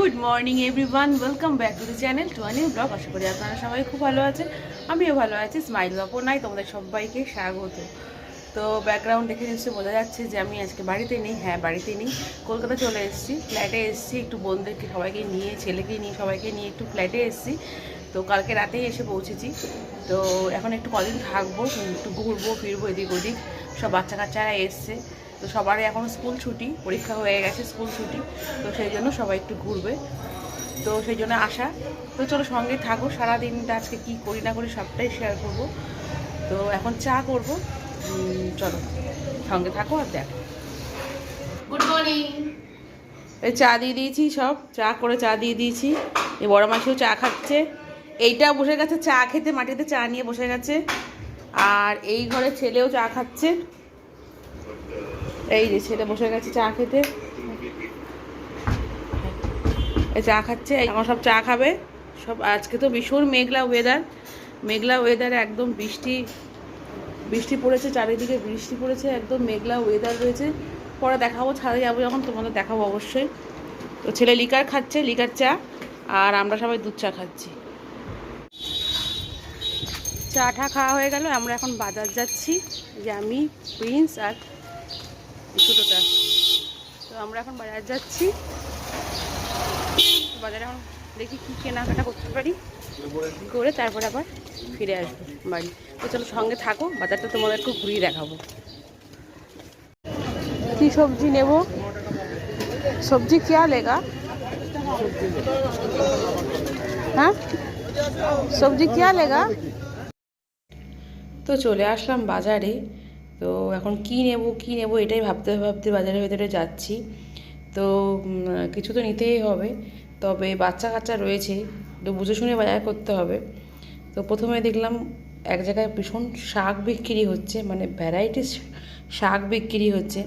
Good morning everyone, welcome back to the channel to a new blog. আশা করি আপনারা সবাই খুব ভালো আছেন, আমিও ভালো আছি। স্মাইল নাই তোমাদের সবাইকে স্বাগত। তো ব্যাকগ্রাউন্ড দেখে নিশ্চয়ই বোঝা যাচ্ছে যে আমি আজকে বাড়িতে নেই। হ্যাঁ, বাড়িতে নেই, কলকাতা চলে এসেছি, ফ্ল্যাটে এসেছি। একটু বোনদেরকে সবাইকে নিয়ে, ছেলেকে নিয়ে, সবাইকে নিয়ে একটু ফ্ল্যাটে এসেছি। তো কালকে রাতেই এসে পৌঁছেছি। তো এখন একটু কদিন থাকবো, একটু ঘুরবো ফিরবো এদিক ওদিক। সব বাচ্চা কাচ্চারা এসছে, তো সবারই এখন স্কুল ছুটি, পরীক্ষা হয়ে গেছে, স্কুল ছুটি। তো সেই জন্য সবাই একটু ঘুরবে, তো সেই জন্য আসা। তো চলো সঙ্গে থাকো, সারাদিনটা আজকে কী করি না করি সবটাই শেয়ার করব। তো এখন চা করব, চলো সঙ্গে থাকো আর দেখো। Good morning. এই চা দিয়ে দিয়েছি, সব চা করে চা দিয়ে দিয়েছি। এই বড় মাসিও চা খাচ্ছে, এইটা বসে গেছে চা খেতে, মাটিতে চা নিয়ে বসে গেছে। আর এই ঘরে ছেলেও চা খাচ্ছে, এই যে ছেলে বসে গেছে চা খেতে, এই চা খাচ্ছে। এখন সব চা খাবে সব। আজকে তো ভীষণ মেঘলা ওয়েদার, মেঘলা ওয়েদারে একদম বৃষ্টি বৃষ্টি পড়েছে, চারিদিকে বৃষ্টি পড়েছে, একদম মেঘলা ওয়েদার রয়েছে। পরে দেখাবো, ছাদে যাবো যখন তোমাদের দেখাবো অবশ্যই। তো ছেলে লিকার খাচ্ছে, লিকার চা, আর আমরা সবাই দুধ চা খাচ্ছি। চাটা খাওয়া হয়ে গেল, আমরা এখন বাজার যাচ্ছি, যে আমি, প্রিন্স আর ছোটোটা। তো আমরা এখন বাজার যাচ্ছি, বাজারে এখন দেখি কী কেনাকাটা করতে পারি, করে তারপরে আবার ফিরে আসবো বাড়ি। তো চলো সঙ্গে থাকো, বাজারটা তোমাদের একটু ঘুরিয়ে দেখাবো। কি সবজি নেব? সবজি क्या लेगा? হ্যাঁ, সবজি क्या लेगा? তো চলে আসলাম বাজারে। তো এখন কি নেব এটাই ভাবতে ভাবতে বাজারের ভেতরে যাচ্ছি। তো কিছু তো নিতেই হবে, তবে বাচ্চা কাচ্চা রয়েছে, তো বুঝে শুনে বাজার করতে হবে। তো প্রথমে দেখলাম এক জায়গায় ভীষণ শাক বিক্রি হচ্ছে, মানে ভ্যারাইটিস শাক বিক্রি হচ্ছে।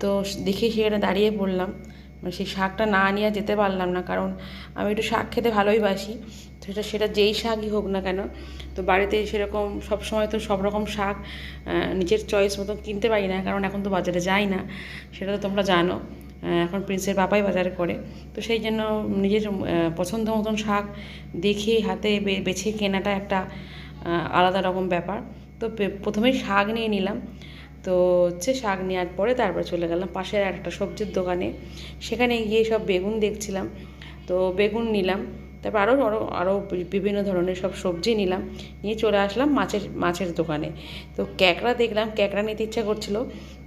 তো দেখে সেখানে দাঁড়িয়ে পড়লাম, মানে সেই শাকটা না নিয়ে যেতে পারলাম না, কারণ আমি একটু শাক খেতে ভালোই বাসি। তো সেটা যেই শাকই হোক না কেন, তো বাড়িতে সেরকম সব সময় তো সব রকম শাক নিজের চয়েস মতো কিনতে পারি না, কারণ এখন তো বাজারে যাই না, সেটা তো তোমরা জানো। এখন প্রিন্সের বাবাই বাজারে করে, তো সেই জন্য নিজের পছন্দ মতন শাক দেখে হাতে বেছে কেনাটা একটা আলাদা রকম ব্যাপার। তো প্রথমেই শাক নিয়ে নিলাম। তো হচ্ছে শাক নেওয়ার পরে তারপরে চলে গেলাম পাশের একটা সবজির দোকানে, সেখানে গিয়ে সব বেগুন দেখছিলাম, তো বেগুন নিলাম। তারপর আরও বিভিন্ন ধরনের সব সবজি নিলাম, নিয়ে চলে আসলাম মাছের দোকানে। তো ক্যাঁকড়া দেখলাম, ক্যাঁকড়া নিতে ইচ্ছা করছিল,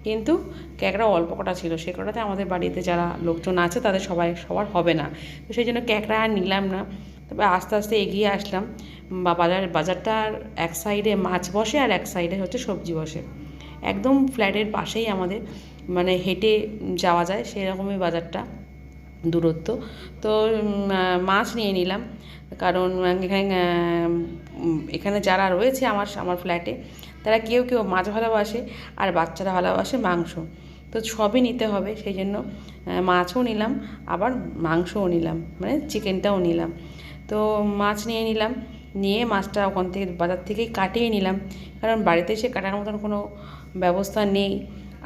কিন্তু ক্যাঁকড়া অল্প কটা ছিল, সে কটাতে আমাদের বাড়িতে যারা লোকজন আছে তাদের সবার হবে না, তো সেই জন্য ক্যাঁকড়া আর নিলাম না। তবে আস্তে আস্তে এগিয়ে আসলাম। বাজারটার এক সাইডে মাছ বসে আর এক সাইডে হচ্ছে সবজি বসে, একদম ফ্ল্যাটের পাশেই আমাদের, মানে হেঁটে যাওয়া যায় সেরকমই বাজারটা, দূরত্ব। তো মাছ নিয়ে নিলাম, কারণ এখানে যারা রয়েছে আমার ফ্ল্যাটে, তারা কেউ কেউ মাছ ভালোবাসে আর বাচ্চারা ভালোবাসে মাংস, তো সবই নিতে হবে, সেই জন্য মাছও নিলাম আবার মাংসও নিলাম, মানে চিকেনটাও নিলাম। তো মাছ নিয়ে নিলাম, নিয়ে মাছটা ওখান থেকে বাজার থেকেই কাটিয়ে নিলাম, কারণ বাড়িতে এসে কাটার মতন কোনো ব্যবস্থা নেই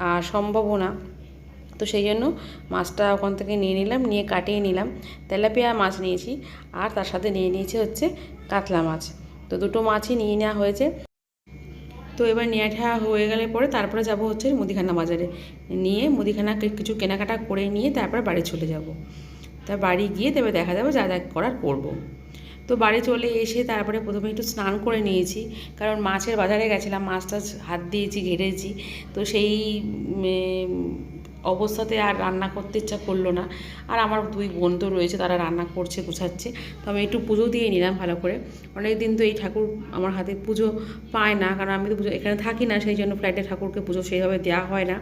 আর সম্ভবও না। তো সেই জন্য মাছটা ওখান থেকে নিয়ে নিলাম, নিয়ে কাটিয়ে নিলাম। তেলাপিয়া মাছ নিয়েছি, আর তার সাথে নিয়ে নিয়েছি হচ্ছে কাতলা মাছ। তো দুটো মাছই নিয়ে নেওয়া হয়েছে। তো এবার নেওয়াটা হয়ে গেলে পরে তারপরে যাব হচ্ছে মুদিখানা বাজারে, নিয়ে মুদিখানা কিছু কেনাকাটা করে নিয়ে তারপর বাড়ি চলে যাব। তা বাড়ি গিয়ে তবে দেখা যাবে যা যা করার করবো। তো বাড়ি চলে এসে তারপরে প্রথমে একটু স্নান করে নিয়েছি, কারণ মাছের বাজারে গেছিলাম, মাছ টাছ হাত দিয়েছি, ঘেটেছি, তো সেই অবস্থাতে আর রান্না করতে ইচ্ছা করলো না। আর আমার দুই বোন তো রয়েছে, তারা রান্না করছে, গুছাচ্ছে, তো আমি একটু পুজো দিয়ে নিলাম ভালো করে। অনেক দিন তো এই ঠাকুর আমার হাতে পুজো পায় না, কারণ আমি তো পুজো এখানে থাকি না, সেই জন্য ফ্ল্যাটে ঠাকুরকে পুজো সেইভাবে দেওয়া হয় না।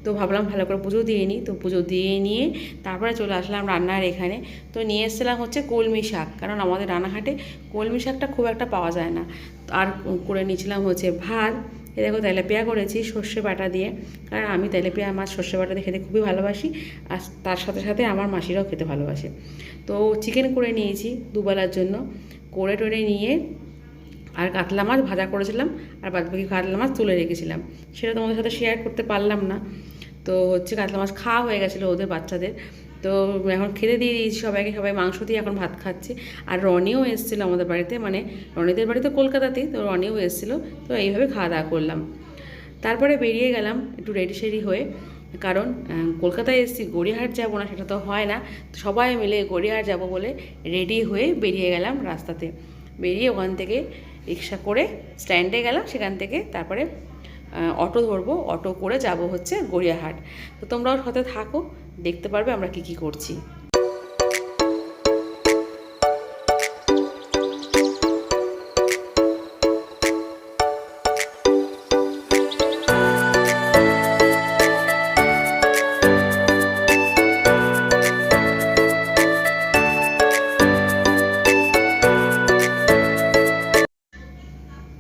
তো ভাবলাম ভালো করে পুজো দিয়ে নিই, তো পুজো দিয়ে নিয়ে তারপরে চলে আসলাম রান্নার এখানে। তো নিয়ে এসেছিলাম হচ্ছে কলমি শাক, কারণ আমাদের রানাঘাটে কলমি শাকটা খুব একটা পাওয়া যায় না। আর করে নিয়েছিলাম হচ্ছে ভাত। এ দেখো তেলাপিয়া করেছি সর্ষে বাটা দিয়ে, কারণ আমি তেলাপিয়া মাছ সর্ষে বাটা দিয়ে খেতে খুবই ভালোবাসি, আর তার সাথে সাথে আমার মাসিরাও খেতে ভালোবাসে। তো চিকেন করে নিয়েছি দুবেলার জন্য, করে টোরে নিয়ে আর কাতলা মাছ ভাজা করেছিলাম, আর বাদবাকি কাতলা মাছ তুলে রেখেছিলাম, সেটা তোমাদের সাথে শেয়ার করতে পারলাম না। তো হচ্ছে কাতলা মাছ খাওয়া হয়ে গেছিলো ওদের বাচ্চাদের, তো এখন খেতে দিয়ে দিয়েছি সবাইকে, সবাই মাংস দিয়ে এখন ভাত খাচ্ছে। আর রনিও এসেছিলো আমাদের বাড়িতে, মানে রনিদের বাড়িতে কলকাতাতেই, তো রনিও এসেছিলো। তো এইভাবে খাওয়া দাওয়া করলাম। তারপরে বেরিয়ে গেলাম একটু রেডি সেডি হয়ে, কারণ কলকাতায় এসেছি, গড়িয়াহাট যাবো না সেটা তো হয় না। তো সবাই মিলে গড়িয়াহাট যাব বলে রেডি হয়ে বেরিয়ে গেলাম রাস্তাতে। বেরিয়ে ওখান থেকে রিক্সা করে স্ট্যান্ডে গেলাম, সেখান থেকে তারপরে অটো ধরবো, অটো করে যাব হচ্ছে গড়িয়াহাট। তো তোমরাও সাথে থাকো, দেখতে পারবে আমরা কী কী করছি।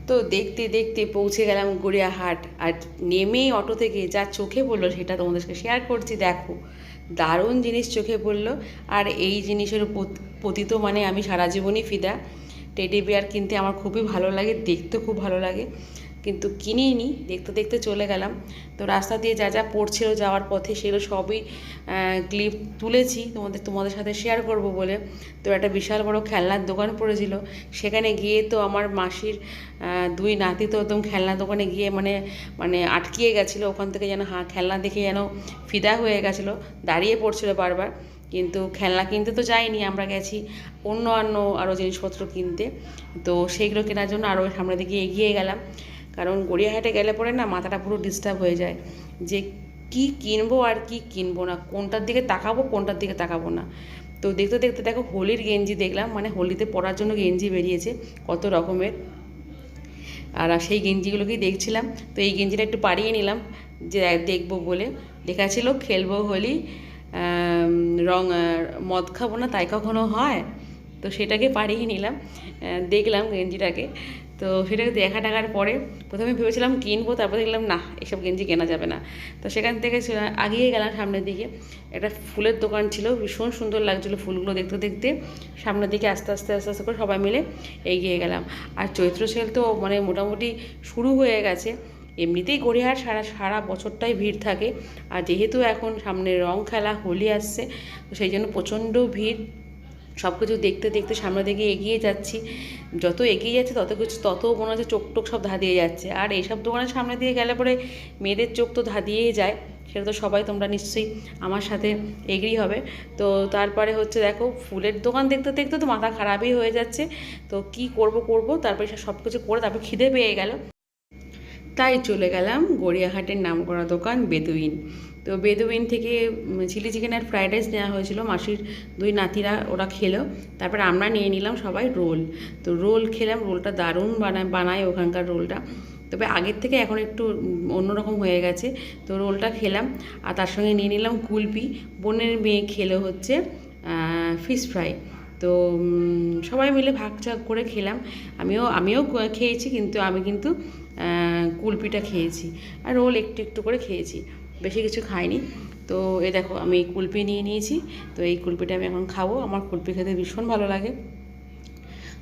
তো দেখতে দেখতে পৌঁছে গেলাম গড়িয়াহাট। আর নেমেই অটো থেকে যা চোখে পড়লো সেটা তোমাদেরকে শেয়ার করছি। দেখো, দারুণ জিনিস চোখে পড়লো। আর এই জিনিসের প্রতি তো মানে আমি সারা জীবনই ফিদা। টেডি বিয়ার কিনতে আমার খুবই ভালো লাগে, দেখতে খুব ভালো লাগে, কিন্তু কিনিই নি, দেখতে দেখতে চলে গেলাম। তো রাস্তা দিয়ে যা যা পড়ছিল যাওয়ার পথে সেগুলো সবই ক্লিপ তুলেছি তোমাদের সাথে শেয়ার করব বলে। তো একটা বিশাল বড় খেলনার দোকান পড়েছিল, সেখানে গিয়ে তো আমার মাসির দুই নাতি তো একদম খেলনা দোকানে গিয়ে মানে মানে আটকিয়ে গেছিলো। ওখান থেকে যেন খেলনা দেখে যেন ফিদা হয়ে গেছিলো, দাঁড়িয়ে পড়ছিল বারবার। কিন্তু খেলনা কিনতে তো যাইনি, আমরা গেছি অন্য আরও জিনিসপত্র কিনতে। তো সেইগুলো কেনার জন্য আরও সামনের দিকে এগিয়ে গেলাম, কারণ গড়িয়াহাটে গেলে পরে না মাথাটা পুরো ডিস্টার্ব হয়ে যায় যে কি কিনবো আর কি কিনবো না, কোনটার দিকে তাকাবো কোনটার দিকে তাকাবো না। তো দেখতে দেখতে দেখো হোলির গেঞ্জি দেখলাম, মানে হোলিতে পরার জন্য গেঞ্জি বেরিয়েছে কত রকমের, আর সেই গেঞ্জিগুলোকেই দেখছিলাম। তো এই গেঞ্জিটা একটু পাড়িয়ে নিলাম যে দেখবো বলে, লেখা ছিল খেলবো হোলি, রং মদ খাবো না তাই কখনো হয়। তো সেটাকে পাড়িয়ে নিলাম, দেখলাম গেঞ্জিটাকে। তো সেটাকে দেখার পরে প্রথমে ভেবেছিলাম কিনবো, তারপর দেখলাম না, এসব গেঞ্জি কেনা যাবে না। তো সেখান থেকে আগিয়ে গেলাম সামনের দিকে। একটা ফুলের দোকান ছিল, ভীষণ সুন্দর লাগছিলো ফুলগুলো দেখতে দেখতে। সামনের দিকে আস্তে আস্তে আস্তে আস্তে করে সবাই মিলে এগিয়ে গেলাম। আর চৈত্র সেল তো মানে মোটামুটি শুরু হয়ে গেছে। এমনিতেই গড়িয়াহাট সারা বছরটাই ভিড় থাকে, আর যেহেতু এখন সামনে রং খেলা হোলি আসছে, তো সেই জন্য প্রচণ্ড ভিড়। সব কিছু দেখতে দেখতে সামনের দিকে এগিয়ে যাচ্ছি, যত এগিয়ে যাচ্ছে তত মনে হচ্ছে চোখ টোক সব ধাঁধিয়ে যাচ্ছে। আর এইসব দোকানের সামনে দিয়ে গেলে পরে মেয়েদের চোখ তো ধাঁধিয়েই যায়, সেটা তো সবাই তোমরা নিশ্চয়ই আমার সাথে এগ্রি হবে। তো তারপরে হচ্ছে দেখো ফুলের দোকান দেখতে দেখতে তো মাথা খারাপই হয়ে যাচ্ছে। তো কি করব তারপরে সব কিছু করে তারপর খিদে পেয়ে গেল, তাই চলে গেলাম গড়িয়াহাটের নামকরা দোকান বেদুইন। তো বেদুইন থেকে চিলি চিকেন আর ফ্রাইড রাইস নেওয়া হয়েছিল, মাসির দুই নাতিরা ওরা খেলো। তারপরে আমরা নিয়ে নিলাম সবাই রোল। তো রোল খেলাম, রোলটা দারুণ বানায় ওখানকার রোলটা, তবে আগের থেকে এখন একটু অন্যরকম হয়ে গেছে। তো রোলটা খেলাম, আর তার সঙ্গে নিয়ে নিলাম কুলপি। বোনের মেয়ে খেলো হচ্ছে ফিশ ফ্রাই। তো সবাই মিলে ভাগ করে খেলাম। আমিও খেয়েছি, কিন্তু আমি কুলপিটা খেয়েছি, আর রোল একটু একটু করে খেয়েছি, বেশি কিছু খাইনি। তো এই দেখো আমি কুলপি নিয়ে নিয়েছি, তো এই কুলপিটা আমি এখন খাবো, আমার কুলপি খেতে ভীষণ ভালো লাগে।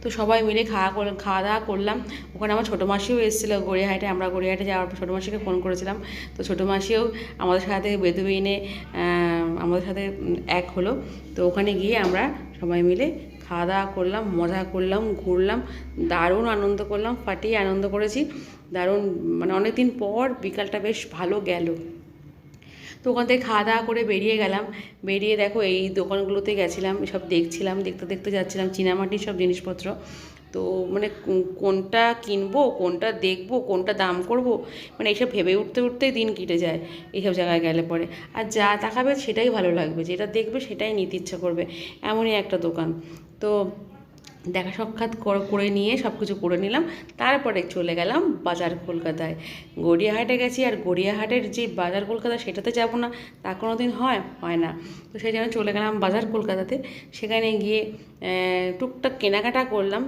তো সবাই মিলে খাওয়া দাওয়া করলাম। ওখানে আমার ছোটো মাসিও এসেছিলো গড়িয়াহাটে, আমরা গড়িয়াহাটে যাওয়ার পর ছোটো মাসিকে ফোন করেছিলাম। তো ছোটো মাসিও আমাদের সাথে বেদুইনে আমাদের সাথে এক হলো। তো ওখানে গিয়ে আমরা সবাই মিলে খাওয়া দাওয়া করলাম, মজা করলাম, ঘুরলাম, দারুণ আনন্দ করলাম, ফাটিয়ে আনন্দ করেছি, দারুণ মানে অনেক দিন পর বিকালটা বেশ ভালো গেল। তো ওখান থেকে খাওয়া দাওয়া করে বেরিয়ে গেলাম। বেরিয়ে দেখো এই দোকানগুলোতে গেছিলাম, সব দেখছিলাম, দেখতে দেখতে যাচ্ছিলাম চীনামাটির সব জিনিসপত্র। তো মানে কোনটা কিনবো, কোনটা দেখবো, কোনটা দাম করব, মানে এইসব ভেবে উঠতে উঠতেই দিন কেটে যায় এইসব জায়গায় গেলে পরে। আর যা তাকাবে সেটাই ভালো লাগবে, যেটা দেখবে সেটাই নিতে ইচ্ছা করবে, এমনই একটা দোকান। তো দেখা সাক্ষাৎ করে নিয়ে সব কিছু করে নিলাম। তারপরে চলে গেলাম বাজার কলকাতায়। গড়িয়াহাটে গেছি, আর গড়িয়াহাটের যে বাজার কলকাতা সেটাতে যাব না তা কোনো দিন হয় না। তো সেই জন্য চলে গেলাম বাজার কলকাতাতে। সেখানে গিয়ে টুকটাক কেনাকাটা করলাম,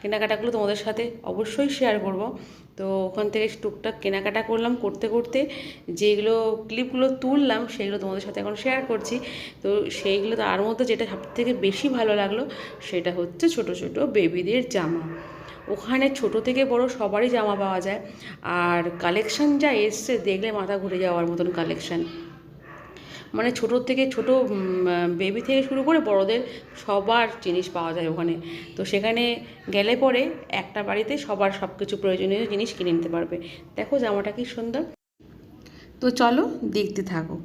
কেনাকাটাগুলো তোমাদের সাথে অবশ্যই শেয়ার করব। তো ওখান থেকে টুকটাক কেনাকাটা করলাম, করতে করতে যেগুলো ক্লিপগুলো তুললাম সেগুলো তোমাদের সাথে এখন শেয়ার করছি। তো সেইগুলো তার মধ্যে যেটা সবথেকে বেশি ভালো লাগলো সেটা হচ্ছে ছোট ছোট বেবিদের জামা। ওখানে ছোট থেকে বড় সবারই জামা পাওয়া যায়, আর কালেকশান যা এসছে দেখলে মাথা ঘুরে যাওয়ার মতন কালেকশান। মানে ছোটোর থেকে ছোটো বেবি থেকে শুরু করে বড়দের সবার জিনিস পাওয়া যায় ওখানে। তো সেখানে গেলে পরে একটা বাড়িতে সবার সব কিছু প্রয়োজনীয় জিনিস কিনে নিতে পারবে। দেখো জামাটা কি সুন্দর। তো চলো দেখতে থাকো।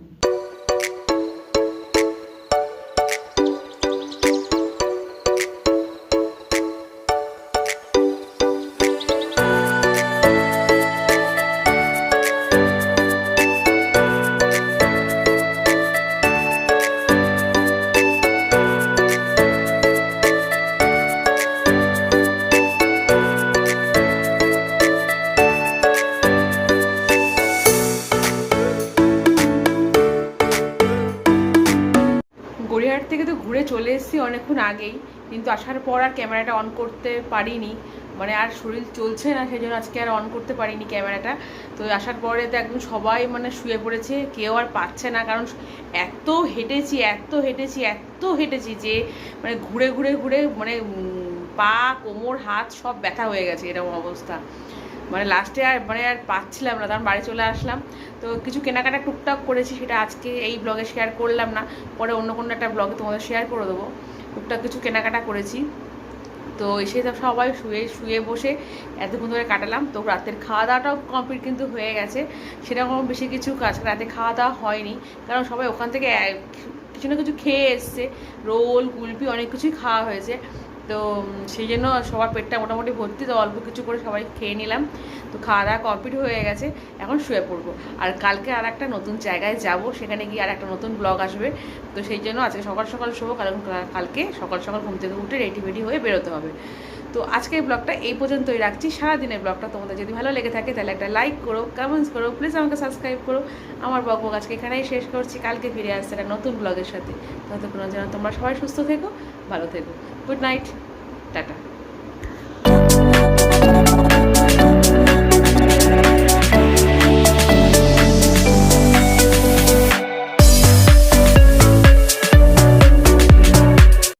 গড়িয়াহাট থেকে তো ঘুরে চলে এসেছি অনেকক্ষণ আগেই, কিন্তু আসার পর আর ক্যামেরাটা অন করতে পারিনি, মানে আর শরীর চলছে না, সেই জন্য আজকে আর অন করতে পারিনি ক্যামেরাটা। তো আসার পরে তো একদম সবাই মানে শুয়ে পড়েছে, কেউ আর পাচ্ছে না, কারণ এত হেঁটেছি এত হেঁটেছি এত হেঁটেছি যে মানে ঘুরে ঘুরে ঘুরে মানে পা কোমর হাত সব ব্যথা হয়ে গেছে, এরকম অবস্থা। মানে লাস্টে আর মানে আর পাচ্ছিলাম না, তখন বাড়ি চলে আসলাম। তো কিছু কেনাকাটা টুকটাক করেছি, সেটা আজকে এই ব্লগে শেয়ার করলাম না, পরে অন্য কোনো একটা ব্লগে তোমাদের শেয়ার করে দেবো। টুকটাক কিছু কেনাকাটা করেছি। তো এসে সবাই শুয়ে শুয়ে বসে এতক্ষণ ধরে কাটালাম। তো রাতের খাওয়া দাওয়াটাও কমপ্লিট কিন্তু হয়ে গেছে, সেরকম বেশি কিছু কাজ রাতে খাওয়া দাওয়া হয়নি, কারণ সবাই ওখান থেকে কিছু না কিছু খেয়ে এসছে, রোল কুলপি অনেক কিছুই খাওয়া হয়েছে। তো সেই জন্য সবার পেটটা মোটামুটি ভর্তি, তো অল্প কিছু করে সবাই খেয়ে নিলাম। তো খাওয়া দাওয়া কমপ্লিট হয়ে গেছে, এখন শুয়ে পড়বো। আর কালকে আর একটা নতুন জায়গায় যাব, সেখানে গিয়ে আর একটা নতুন ব্লগ আসবে। তো সেই জন্য আজকে সকাল সকাল শোবো, কারণ কালকে সকাল সকাল ঘুম থেকে উঠে রেডি ফেডি হয়ে বেরোতে হবে। তো আজকের ব্লগটা এই পর্যন্তই রাখছি। সারাদিনের ব্লগটা তোমাদের যদি ভালো লেগে থাকে তাহলে একটা লাইক করো, কমেন্টস করো, প্লিজ আমাকে সাবস্ক্রাইব করো। আমার বকবক আজকে এখানেই শেষ করছি, কালকে ফিরে আসছে একটা নতুন ব্লগের সাথে। ততক্ষণ যেন তোমরা সবাই সুস্থ থেকো, ভালো থেকো। Good night, tata.